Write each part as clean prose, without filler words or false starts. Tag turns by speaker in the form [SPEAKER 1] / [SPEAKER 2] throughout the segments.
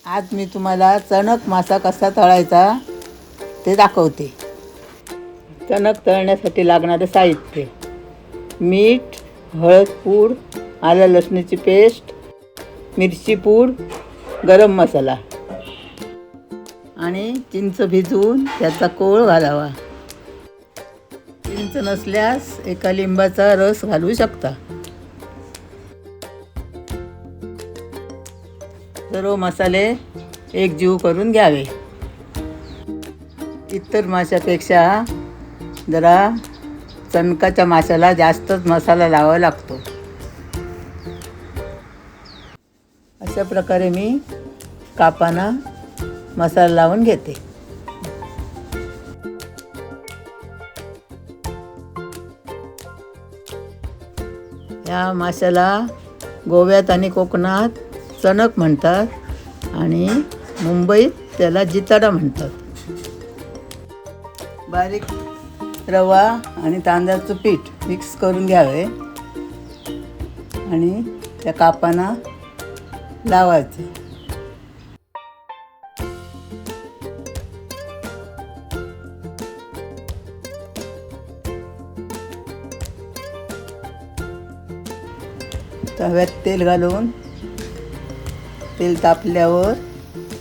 [SPEAKER 1] आज मी तुम्हाला चणक मासा कसा तळायचा ते दाखवते. चणक तळण्यासाठी लागणारे साहित्य: मीठ, हळद पूड, आलं लसणाची पेस्ट, मिरची पूड, गरम मसाला आणि चिंच भिजवून त्याचा कोळ घालावा. चिंच नसल्यास एका लिंबाचा रस घालू शकता. सर्व मसाले एकजीव करून घ्यावे. इतर माशापेक्षा जरा चणकाच्या माशाला जास्तच मसाला लावावा लागतो. अशा प्रकारे मी कापांना मसाला लावून घेते. या माशाला गोव्यात आणि कोकणात चणक म्हणतात आणि मुंबईत त्याला जिताडा म्हणतात. बारीक रवा आणि तांदळाचं पीठ मिक्स करून घ्यावे आणि त्या कापांना लावायचे. तव्यात तेल घालून तेल तापल्यावर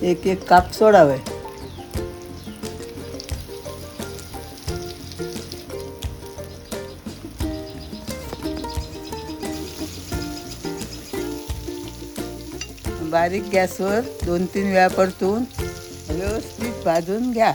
[SPEAKER 1] एक एक काप सोडावे. बारीक गॅसवर 2-3 वेळा परतून व्यवस्थित भाजून घ्या.